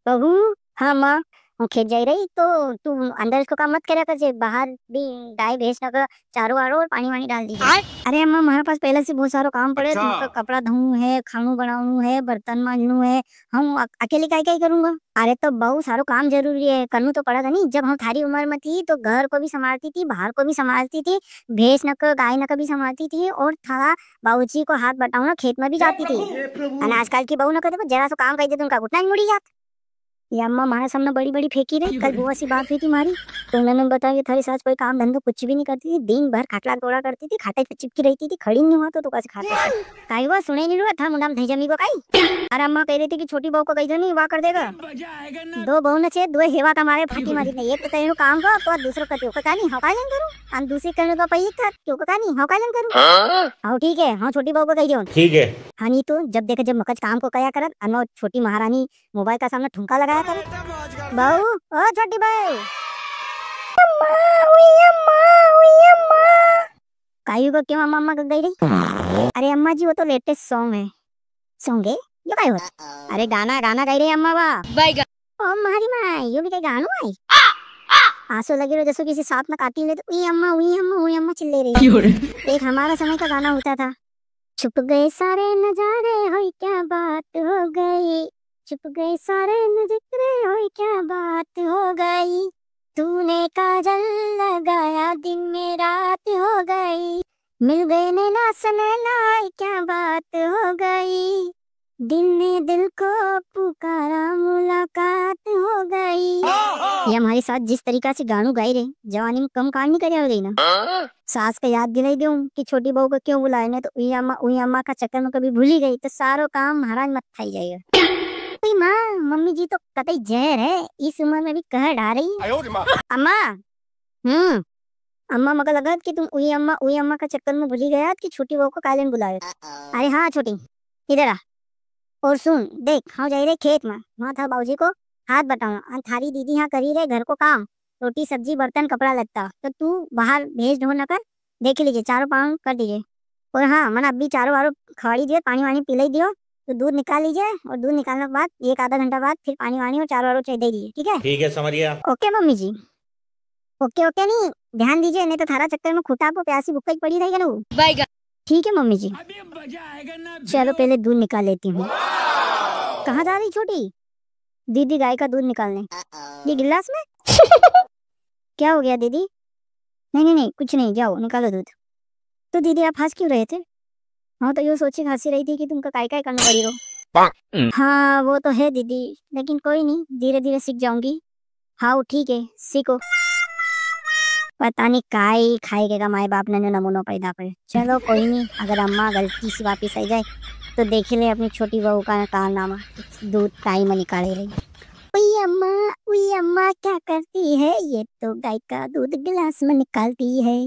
बहू। हाँ माँ। હું खेत जाई रही तो तू अंदर इसको काम मत करा कर जे बाहर भी गाय भैंस ना कर चारों वारों और पानी वानी डाल दीजिए। अरे अम्मा हमारे पास पहले से बहुत सारा काम पड़े तुमका कपड़ा धोऊं है खानू बनाऊं है बर्तन मांजनू है। हम अकेले काय काय करूंगा। अरे तो बहू सारो काम जरूरी है करनू तो पड़ा था नहीं जब हम थारी उम्र में थी तो घर को भी संभालती थी बाहर को भी संभालती थी भैंस न कर गाय न कर भी संभालती थी और थारा बाबूजी को हाथ बटाऊ ना खेत में भी जाती थी। आजकल की बहू न कहते जरा सा काम कर दे उनका घुटना ही मुड़ी जाता। ये अम्मा हमारे सामने बड़ी बड़ी फेंकी रही कल बुआ सी बात हुई थी हमारी तो उन्होंने बताया कि थारी सास कोई काम धंधो कुछ भी नहीं करती थी दिन भर खाटला दौड़ा करती थी खाटे पे चिपकी रहती थी खड़ी नहीं हुआ तो कैसे खाते काई हुआ सुने नहीं हुआ था मुंडा में जमी को काई। अरे अम्मा कह रही थी कि छोटी बहू को कही नहीं वाह कर देगा दो बहू ने छे दो हेवा हमारे फाटी मारी नहीं एक तो तेरे काम को तो दूसरो का क्यों का नहीं हकालन करूं हम दूसरी करने तो पई था क्यों का नहीं हकालन करूं। हां ठीक है हां छोटी बहू को कही दियो ठीक है। हां नहीं तो जब देखे जब मकज काम को कया करत अनो छोटी महारानी मोबाइल का सामने ठुमका लगाया करे बहू ओ छोटी बहू अम्मा हुई अम्मा हुई अम्मा कायू को क्यों अम्मा अम्मा गई रही। अरे अम्मा जी वो तो लेटेस्ट सॉन्ग है सॉन्ग है ये काय होता। अरे गाना गाना गाई रही अम्मा वाह ओ मारी माँ यो भी कहीं गानो आई आंसू लगे रहो जैसे किसी सांप में काटी ले तो उई अम्मा चिल्ले रही। एक हमारा समय का गाना होता था छुप गए सारे नजारे होई क्या बात हो गई छुप गए सारे नजरे होई क्या बात हो गई तूने काजल लगाया दिन में रात हो गई मिल गए नैना सनैना क्या बात हो गई दिल ने दिल को पुकारा मुलाकात हो गई। ये हमारे साथ जिस तरीका से गानू गाई रहे जवानी में कम कान नहीं करे हो गई ना सास का याद दिलाई दूं कि छोटी बहू को क्यों बुलाए ना तो उई अम्मा का चक्कर में कभी भूली गई तो सारो काम महाराज मत खाई जाएगा। माँ मम्मी जी तो कतई जहर है इस उम्र में भी कह डा रही अम्मा। अम्मा मगर लगा कि तुम उई अम्मा का चक्कर में भूली गया कि छोटी बहू को काले बुलाए। अरे हाँ छोटी इधर आ और सुन देख हाँ जाई रहे खेत में वहाँ था बाबूजी को हाथ बटाऊं थारी दीदी यहाँ करी रहे घर को काम रोटी सब्जी बर्तन कपड़ा लगता तो तू बाहर भेज ढो न कर देख लीजिए चारों पाँव कर दीजिए और हाँ मन अभी चारों वारों खवाड़ी दियो पानी वानी पिलाई दियो तो दूध निकाल लीजिए और दूध निकालने के बाद एक आधा घंटा बाद फिर पानी वानी और चारों वारों चाहिए दे दीजिए ठीक है समझिए। ओके मम्मी जी ओके नहीं ध्यान दीजिए नहीं तो थारा चक्कर में खुटा को प्यासी भूखा ही पड़ी रहेगा ना। ठीक है मम्मी जी चलो पहले दूध निकाल लेती हूँ। कहाँ जा रही छोटी दीदी गाय का दूध निकालने ये गिलास में क्या हो गया दीदी। नहीं कुछ नहीं जाओ निकालो दूध। तो दीदी आप हंस क्यों रहे थे। हाँ तो ये सोची हंसी रही थी कि तुमको काय काय करना पड़ी रो। हाँ वो तो है दीदी लेकिन कोई नहीं धीरे धीरे सीख जाऊंगी। हाँ ठीक है सीखो पता नहीं काय खाएगा माए बाप ने नमूनो पैदा करे। चलो कोई नहीं अगर अम्मा गलती से वापिस आ जाए तो देख ले अपनी छोटी बहू का कारनामा दूध टाइम निकाले रही। उई अम्मा क्या करती है ये तो गाय का दूध गिलास में निकालती है।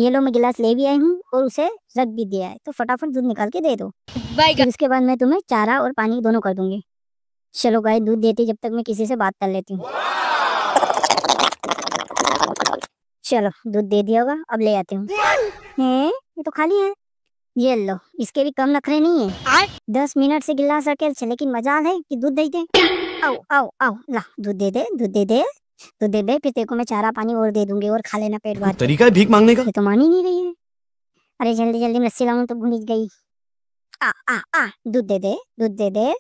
ये लो मैं गिलास ले भी आई हूँ और उसे रख भी दिया है तो फटाफट दूध निकाल के दे दो फिर उसके बाद मैं तुम्हें चारा और पानी दोनों कर दूंगी। चलो गाय दूध देती जब तक मैं किसी से बात कर लेती हूँ। चलो दूध दे दिया होगा अब ले आती हूँ। ये तो खाली है ये लो इसके भी कम नखरे नहीं है 10 मिनट से गिलास रखे लेकिन मजाल है कि दूध दे दे। आओ आओ आओ ला दूध दे दे फिर तेरे को मैं चारा पानी और दे दूंगी और खा लेना पेट भर। तरीका है भीख मांगने का। ये तो मान ही नहीं रही है। अरे जल्दी जल्दी में लस्सी लाऊं तो भूल गई। आ दूध दे दे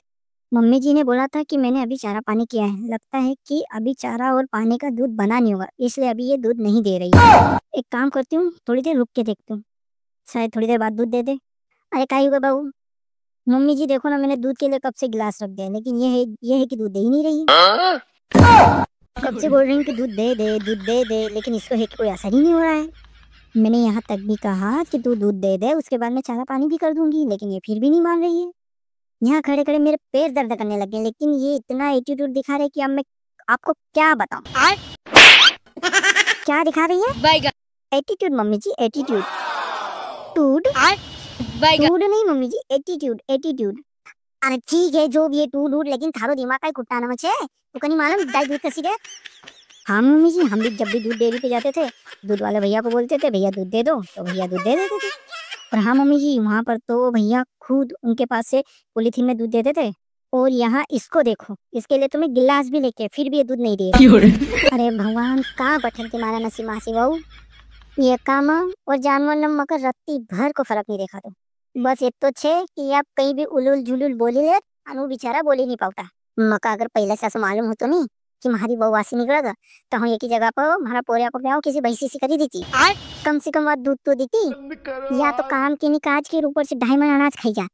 मम्मी जी ने बोला था कि मैंने अभी चारा पानी किया है लगता है कि अभी चारा और पानी का दूध बना नहीं होगा इसलिए अभी ये दूध नहीं दे रही है। एक काम करती हूँ थोड़ी देर रुक के देखती हूँ शायद थोड़ी देर बाद दूध दे दे। अरे का हुआ बाबू मम्मी जी देखो ना मैंने दूध के लिए कब से गिलास रख दिया लेकिन ये है कि दूध दे ही नहीं रही है। कब से बोल रही हूँ कि दूध दे दे लेकिन इसको है कि कोई असर ही नहीं हो रहा है। मैंने यहाँ तक भी कहा कि तू दूध दे दे उसके बाद मैं चारा पानी भी कर दूंगी लेकिन ये फिर भी नहीं मान रही है। यहाँ खड़े खड़े मेरे पैर दर्द करने लगे लेकिन ये इतना एटीट्यूड दिखा रहे कि अब मैं आपको क्या बताऊं। क्या दिखा रही है एटीट्यूड मम्मी जी एटीट्यूड टूड नहीं मम्मी जी एटीट्यूड। अरे ठीक है जो भी है टूड लेकिन थारो दिमाग का कुत्ता नमच है तो कहीं मालूम गाय दूध कैसी है। हाँ मम्मी जी हम भी जब भी दूध डेयरी पे जाते थे दूध वाले भैया को बोलते थे भैया दूध दे दो तो भैया दूध दे देते थे। और हाँ मम्मी जी, वहाँ पर तो भैया खुद उनके पास से पॉलीथीन में दूध देते थे। और यहाँ इसको देखो, इसके लिए तुम्हें गिलास भी लेके फिर भी ये दूध नहीं दिए। अरे भगवान, का बटन तुम्हारा नसीब मासी बहू। ये काम और जानवर न मकर रत्ती भर को फर्क नहीं देखा तो बस ये तो छे कि आप कहीं भी उलुल झुलुल बोली ले अनु बेचारा बोली नहीं पाता। मका अगर पहले से ऐसा मालूम हो तो नहीं कि हमारी बहू वासी निकला था तो हम एक ही जगह पर हमारा पोरिया को ब्याह किसी भैंसी से करी देती। कम से कम बात दूध तो देती, या तो काम की नहीं काज के ऊपर से 2.5 मन अनाज खाई जात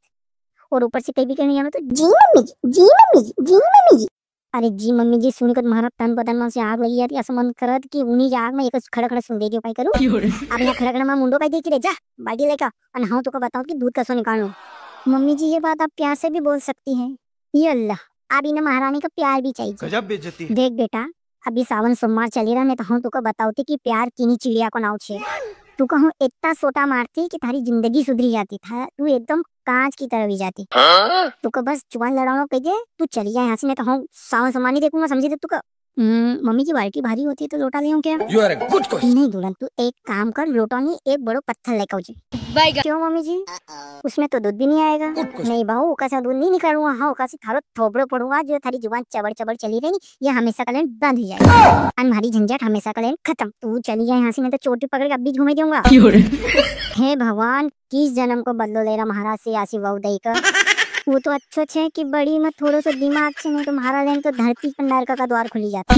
और ऊपर से कहीं भी करनी तो जी मम्मी जी, जी मम्मी जी, जी मम्मी जी। अरे जी मम्मी जी सुनी कर महाराज तन बदन में से आग लगी जाती असं मन करत कि उन्हीं जा आग में एक खड़ा खड़ा सुन दे दियो काय करूं। अब यहाँ खड़ा खड़ा मैं मुंडो काय देखी रे जा बाल्टी लेकर और नहाओ तो का बताओ कि दूध कैसे निकालूं। मम्मी जी ये बात आप प्यार से भी बोल सकती हैं। ये अल्लाह, अब इन्हें महारानी का प्यार भी चाहिए। गजब बेइज्जती। देख बेटा, अभी सावन सोमवार चली रहा मैं तो हूँ तुका बताओती कि प्यार किनी चिड़िया को नाव छे। तू कहूँ इतना सोटा मारती कि थारी जिंदगी सुधरी जाती था, तू एकदम कांच की तरह भी जाती। तू का बस जुबान लड़ाना कह दे तू चली जाए यहाँ से, मैं तो हूँ सावन सम्मान नहीं देखूंगा समझी दे तू का। मम्मी की बाल्टी भारी होती है तो लोटा ले आऊं क्या? You are a good question. नहीं दुल्हन, तू एक काम कर, लोटा नहीं एक बड़ो पत्थर लेकर जी। क्यों मम्मी जी? उसमें तो दूध भी नहीं आएगा। नहीं बहू, कैसा दूध नहीं निकालूंगा। हाँ कैसे थारो थोबड़ो पड़ूंगा जो थारी जुबान चबड़ चबड़ चली रही ये हमेशा कलेन बंद हो जाएगी। हमारी झंझट हमेशा कलेन खत्म। तू चली जाए यहाँ से, मैं तो चोटी पकड़ के अब भी घूमे दूंगा। हे भगवान, किस जन्म को बदलो ले रहा महाराज से आसी बहू दई का। वो तो अच्छो छे कि बड़ी में थोड़ा सा दिमाग से नहीं तो महाराज तो धरती पर नरक का द्वार खुली जाता।